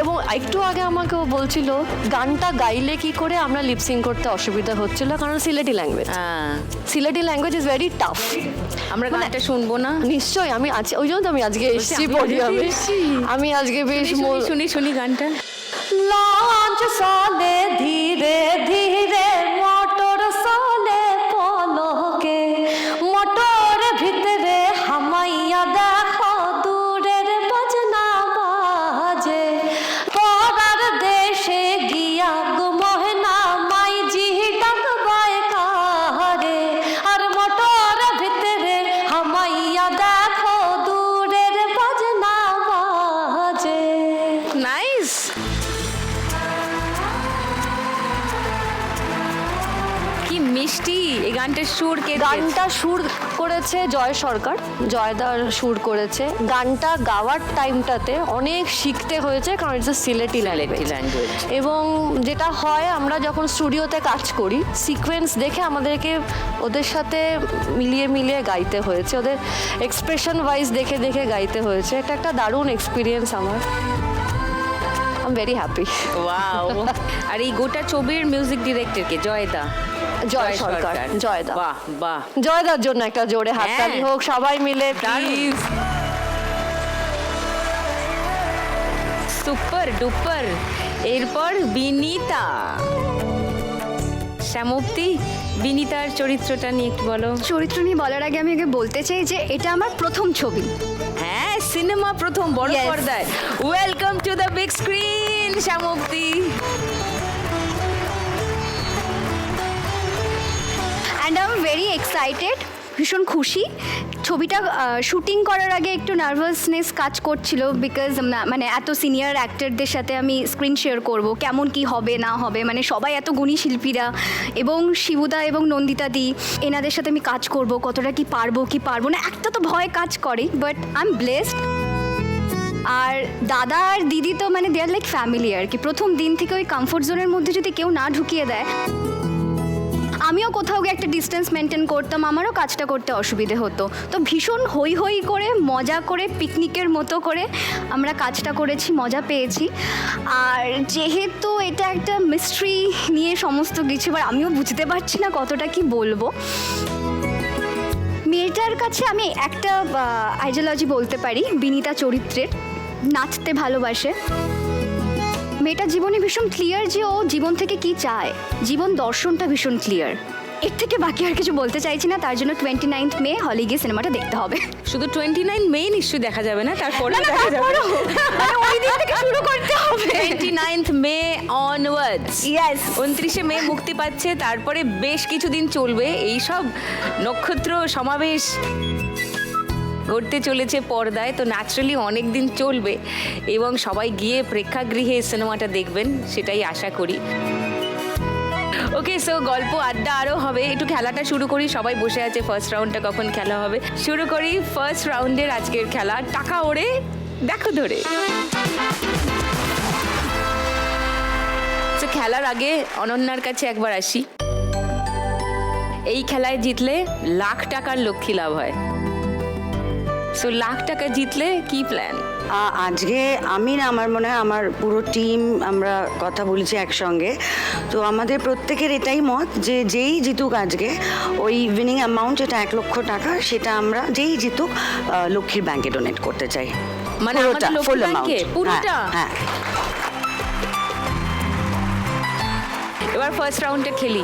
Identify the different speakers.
Speaker 1: এবং একটু আগে আমাকে ও বলছিল গানটা গাইলে কি করে আমরা লিপসিং করতে অসুবিধা হচ্ছিল, কারণ Sylheti language, Sylheti language is very tough.
Speaker 2: আমরা গানটা শুনবো না?
Speaker 1: নিশ্চয়ই, আমি আছি, ওই জন্য তো আমি আজকে এসেছি পডিয়ামে। আমি আজকে বেশ
Speaker 2: শুনি গানটা।
Speaker 1: লঞ্চ চলে ধীরে ধীরে, মোটর চলে পলকে, মোটর ভিতরে হামাইয়া দেখো দূরের বাজনা বাজে, পরার দেশে গিয়া গো মহনা মাইজি ডাকবায় কারে, আর মোটর ভিতরে হামাইয়া দেখো দূরের বাজনা বাজে।
Speaker 2: নাইস। কি মিষ্টি এই গানটার সুর।
Speaker 1: গানটা সুর করেছে জয় সরকার, জয়দার সুর করেছে। গানটা গাওয়ার টাইমটাতে অনেক শিখতে হয়েছে, কারণ ইটস সিলেটি ল্যাঙ্গুয়েজ। এবং যেটা হয়, আমরা যখন স্টুডিওতে কাজ করি সিকোয়েন্স দেখে আমাদেরকে ওদের সাথে মিলিয়ে গাইতে হয়েছে, ওদের এক্সপ্রেশন ওয়াইজ দেখে দেখে গাইতে হয়েছে। এটা একটা দারুণ এক্সপিরিয়েন্স আমার। I am very happy.
Speaker 2: Wow. আর এই গোটা ছবির মিউজিক ডিরেক্টর কে? জয়দা।
Speaker 1: জয় সরকার, জয়দা।
Speaker 2: বাহ বাহ,
Speaker 1: জয়দার জন্য একটা জোরে হাততালি হোক সবাই মিলে প্লিজ।
Speaker 2: Super duper. এরপর বিনীতা। শ্যামপ্তি, বিনীতার চরিত্রটা নিয়ে একটু বলো।
Speaker 3: চরিত্র নিয়ে বলার আগে আমি আগে বলতে চাই যে এটা আমার প্রথম ছবি।
Speaker 2: হ্যাঁ, সিনেমা প্রথম বড় পর্দায়। Welcome to the big screen শ্যামপ্তি।
Speaker 3: And I am very excited, ভীষণ খুশি। ছবিটা শুটিং করার আগে একটু নার্ভাসনেস কাজ করছিল, বিকজ মানে এত সিনিয়র অ্যাক্টরদের সাথে আমি স্ক্রিন শেয়ার করব, কেমন কি হবে না হবে, মানে সবাই এত গুণী শিল্পীরা, এবং শিবুদা এবং নন্দিতা দি, এনাদের সাথে আমি কাজ করব, কতটা কি পারবো না, একটা তো ভয় কাজ করে, বাট আই এম ব্লেসড। আর দাদা আর দিদি তো মানে দে আর লাইক ফ্যামিলি আর কি। প্রথম দিন থেকে ওই কমফোর্ট জোনের মধ্যে যদি কেউ না ঢুকিয়ে দেয়, আমিও কোথাও গিয়ে একটা ডিস্টেন্স মেনটেন করতাম, আমারও কাজটা করতে অসুবিধে হতো। তো ভীষণ হই হই করে মজা করে পিকনিকের মতো করে আমরা কাজটা করেছি, মজা পেয়েছি। আর যেহেতু এটা একটা মিস্ট্রি নিয়ে সমস্ত কিছু, এবার আমিও বুঝতে পারছি না কতটা কি বলবো। মেয়েটার কাছে আমি একটা আইডিওলজি বলতে পারি বিনীতা চরিত্রের, নাচতে ভালোবাসে। মেয়েটা জীবনে ভীষণ ক্লিয়ার যে ও জীবন থেকে কি চায়, জীবন দর্শনটা ভীষণ ক্লিয়ার। এর থেকে বাকি আর কিছু বলতে চাইছি না, তার জন্য 29 মে হলে গিয়ে সিনেমাটা দেখতে হবে।
Speaker 2: শুধু 29 মে নিশ্চয়ই দেখা যাবে না, তারপরে
Speaker 3: ওই দিন থেকে শুরু করতে হবে।
Speaker 2: 29 মে অনওয়ার্ডস।
Speaker 3: ইয়েস,
Speaker 2: 29 মে মুক্তি পাচ্ছে, তারপরে বেশ কিছুদিন চলবে এই সব নক্ষত্র সমাবেশ ঘটতে চলেছে পর্দায়। তো ন্যাচারালি অনেক দিন চলবে এবং সবাই গিয়ে প্রেক্ষাগৃহে সিনেমাটা দেখবেন, সেটাই আশা করি। ওকে, সো গল্প আড্ডা আরও হবে, একটু খেলাটা শুরু করি। সবাই বসে আছে, ফার্স্ট রাউন্ডটা কখন খেলা হবে শুরু করি। ফার্স্ট রাউন্ডের আজকের খেলা টাকা ওড়ে দেখো ধরে। তো খেলার আগে অনন্যার কাছে একবার আসি। এই খেলায় জিতলে লাখ টাকার লক্ষ্মী লাভ হয়। সো লাখ টাকা জিতলে কি প্ল্যান?
Speaker 4: আজকে আমি না, আমার মনে হয় আমার পুরো টিম আমরা কথা বলেছি একসঙ্গে, তো আমাদের প্রত্যেকের এটাই মত যে যেই জিতুক আজকে ওই উইনিং অ্যামাউন্ট, যেটা 1 লক্ষ টাকা, সেটা আমরা যেই জিতুক লক্ষ্মীর ব্যাংকে ডোনেট করতে চাই।
Speaker 2: মানে আমাদের লক্ষ্মীর ব্যাংকে পুরোটা?
Speaker 4: হ্যাঁ।
Speaker 2: এবার ফার্স্ট রাউন্ডে খেলি।